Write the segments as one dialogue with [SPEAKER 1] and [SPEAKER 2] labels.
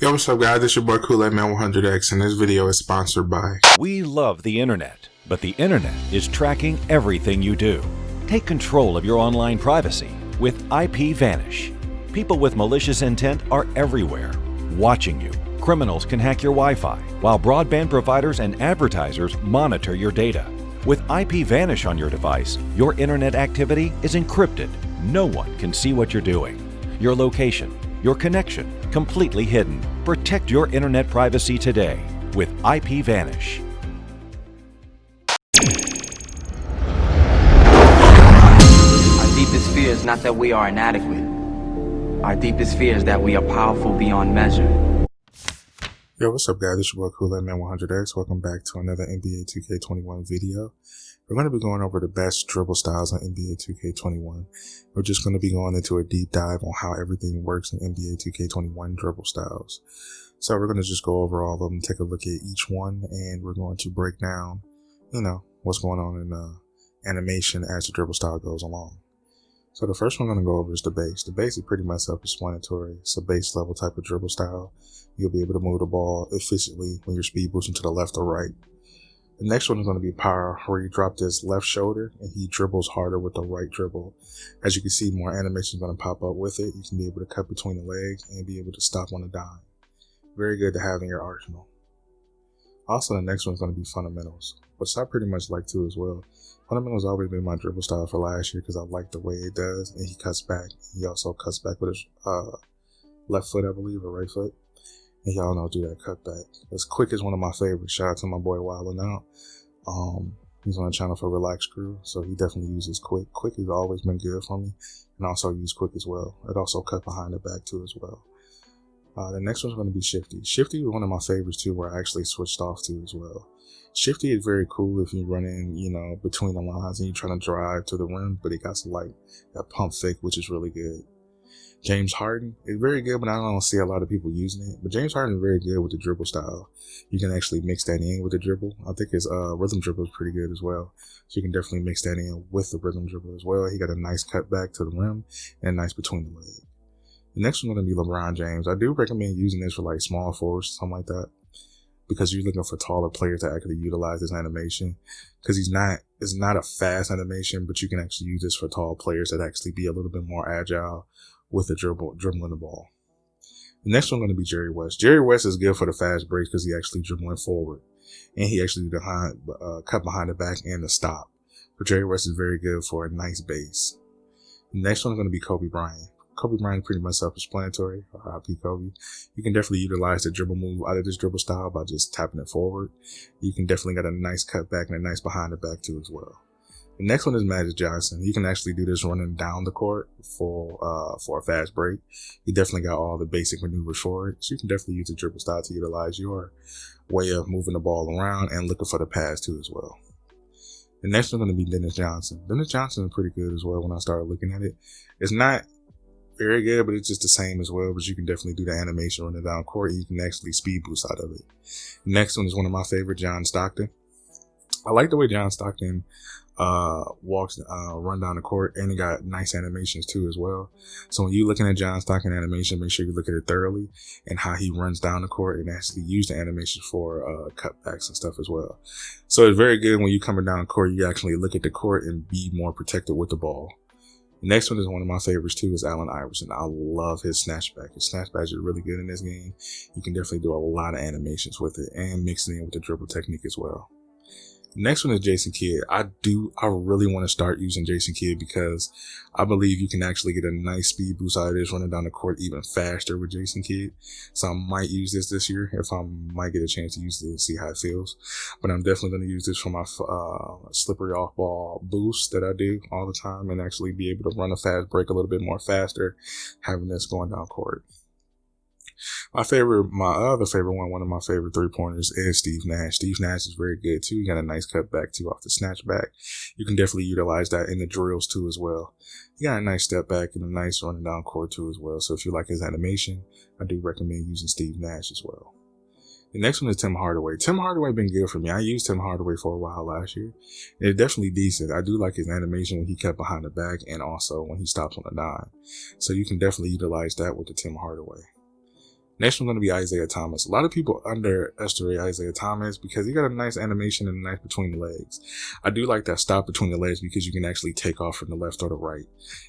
[SPEAKER 1] Yo, what's up, guys? This your boy Kool-Aid Man 100X, and this video is sponsored by...
[SPEAKER 2] We love the internet, but the internet is tracking everything you do. Take control of your online privacy with IPVanish. People with malicious intent are everywhere, watching you. Criminals can hack your Wi-Fi, while broadband providers and advertisers monitor your data. With IPVanish on your device, your internet activity is encrypted. No one can see what you're doing. Your location, your connection, completely hidden. Protect your internet privacy today with IPVanish.
[SPEAKER 3] Our deepest fear is not that we are inadequate. Our deepest fear is that we are powerful beyond measure.
[SPEAKER 1] Yo, what's up, guys? This your boy Kool-Aid Man 100X. Welcome back to another NBA 2K21 video. We're going to be going over the best dribble styles on NBA 2K21. We're just going to be going into a deep dive on how everything works in NBA 2K21 dribble styles. So we're going to just go over all of them, take a look at each one, and we're going to break down, what's going on in animation as the dribble style goes along. So the first one I'm going to go over is the base. The base is pretty much self-explanatory. It's a base level type of dribble style. You'll be able to move the ball efficiently when you're speed boosting to the left or right. The next one is going to be power, where you drop this left shoulder and he dribbles harder with the right dribble. As you can see, more animation is going to pop up with it. You can be able to cut between the legs and be able to stop on a dime. Very good to have in your arsenal. Also, the next one is going to be fundamentals, which I pretty much like too as well. Fundamentals always been my dribble style for last year because I like the way it does, and he cuts back. He also cuts back with his left foot, I believe, or right foot. And y'all know do that cutback. As quick is one of my favorites. Shout out to my boy Wildin' Out. He's on the channel for Relax Crew, so he definitely uses quick. Quick has always been good for me, and also use quick as well. It also cut behind the back too as well. The next one's going to be Shifty. Shifty was one of my favorites too, where I actually switched off to as well. Shifty is very cool if you're running, between the lines and you're trying to drive to the rim, but it got some that pump fake, which is really good. James Harden is very good, but I don't see a lot of people using it. But James Harden is very good with the dribble style. You can actually mix that in with the dribble. I think his rhythm dribble is pretty good as well. So you can definitely mix that in with the rhythm dribble as well. He got a nice cut back to the rim and a nice between the legs. The next one's going to be LeBron James. I do recommend using this for small forwards, something like that, because you're looking for taller players to actually utilize this animation. Because it's not a fast animation, but you can actually use this for tall players that actually be a little bit more agile with the dribbling the ball. The next one going to be Jerry West. Jerry West is good for the fast breaks because he actually dribbling forward, and he actually cut behind the back and the stop. So Jerry West is very good for a nice base. The next one is going to be Kobe Bryant. Kobe Bryant is pretty much self-explanatory. RIP Kobe. You can definitely utilize the dribble move out of this dribble style by just tapping it forward. You can definitely get a nice cut back and a nice behind the back too as well. The next one is Magic Johnson. You can actually do this running down the court for a fast break. He definitely got all the basic maneuvers for it. So you can definitely use the dribble style to utilize your way of moving the ball around and looking for the pass too as well. The next one is going to be Dennis Johnson. Dennis Johnson is pretty good as well when I started looking at it. It's not very good, but it's just the same as well. But you can definitely do the animation running down court. You can actually speed boost out of it. The next one is one of my favorite, John Stockton. I like the way John Stockton run down the court, and it got nice animations too as well. So when you're looking at John Stockton animation, make sure you look at it thoroughly and how he runs down the court, and actually use the animation for cutbacks and stuff as well. So it's very good when you coming down the court, you actually look at the court and be more protected with the ball. The next one is one of my favorites too, is Allen Iverson. I love his snatchback. His snatchback is really good in this game. You can definitely do a lot of animations with it and mix it in with the dribble technique as well. Next one is Jason Kidd. I really want to start using Jason Kidd because I believe you can actually get a nice speed boost out of this running down the court even faster with Jason Kidd. So I might use this year if I might get a chance to use this, see how it feels. But I'm definitely going to use this for my slippery off ball boost that I do all the time and actually be able to run a fast break a little bit more faster, having this going down court. My other favorite one of my favorite three-pointers is Steve Nash. Steve Nash is very good too. He got a nice cutback too off the snatchback. You can definitely utilize that in the drills too as well. He got a nice step back and a nice running down court too as well. So if you like his animation, I do recommend using Steve Nash as well. The next one is Tim Hardaway. Tim Hardaway been good for me. I used Tim Hardaway for a while last year. It's definitely decent. I do like his animation when he cut behind the back and also when he stops on a dime. So you can definitely utilize that with the Tim Hardaway. Next one's going to be Isaiah Thomas. A lot of people underestimate Isaiah Thomas because he got a nice animation and a nice between the legs. I do like that stop between the legs because you can actually take off from the left or the right.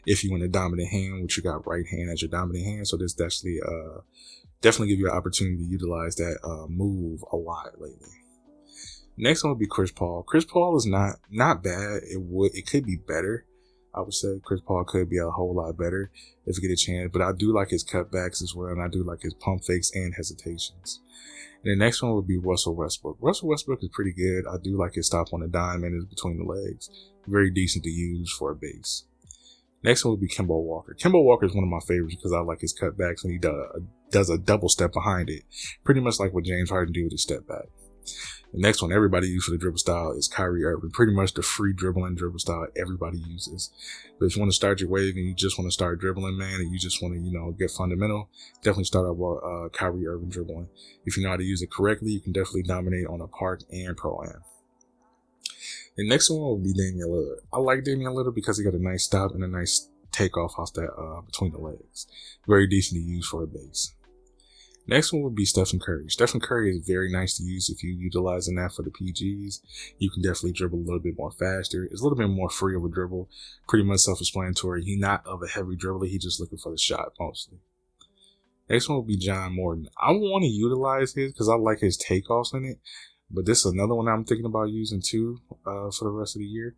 [SPEAKER 1] If you in a dominant hand, which you got right hand as your dominant hand. So this definitely give you an opportunity to utilize that move a lot lately. Next one would be Chris Paul. Chris Paul is not bad. It could be better. I would say Chris Paul could be a whole lot better if he get a chance. But I do like his cutbacks as well, and I do like his pump fakes and hesitations. And the next one would be Russell Westbrook. Russell Westbrook is pretty good. I do like his stop on the dime and his between the legs. Very decent to use for a base. Next one would be Kimball Walker. Kimball Walker is one of my favorites because I like his cutbacks and he does a double step behind it. Pretty much like what James Harden do with his step back. The next one everybody uses for the dribble style is Kyrie Irving. Pretty much the free dribbling dribble style everybody uses. But if you want to start your wave and you just want to start dribbling, man, and you just want to, get fundamental, definitely start out with Kyrie Irving dribbling. If you know how to use it correctly, you can definitely dominate on a park and pro-am. The next one will be Damian Lillard. I like Damian Lillard because he got a nice stop and a nice takeoff off that between the legs. Very decent to use for a base. Next one would be Stephen Curry. Stephen Curry is very nice to use if you're utilizing that for the PGs. You can definitely dribble a little bit more faster. It's a little bit more free of a dribble. Pretty much self-explanatory. He's not of a heavy dribbler. He's just looking for the shot mostly. Next one would be John Morton. I want to utilize his because I like his takeoffs in it. But this is another one I'm thinking about using too for the rest of the year.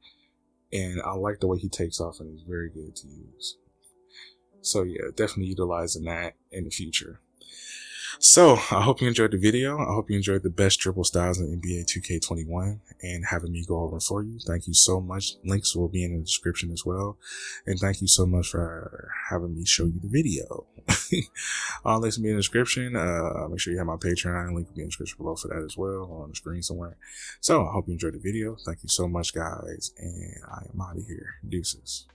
[SPEAKER 1] And I like the way he takes off and it's very good to use. So yeah, definitely utilizing that in the future. So I hope you enjoyed the video. I hope you enjoyed the best dribble styles in NBA 2K21 and having me go over for you. Thank you so much. Links will be in the description as well. And thank you so much for having me show you the video. All links will be in the description. Make sure you have my Patreon. Link will be in the description below for that as well, or on the screen somewhere. So I hope you enjoyed the video. Thank you so much, guys. And I am out of here. Deuces.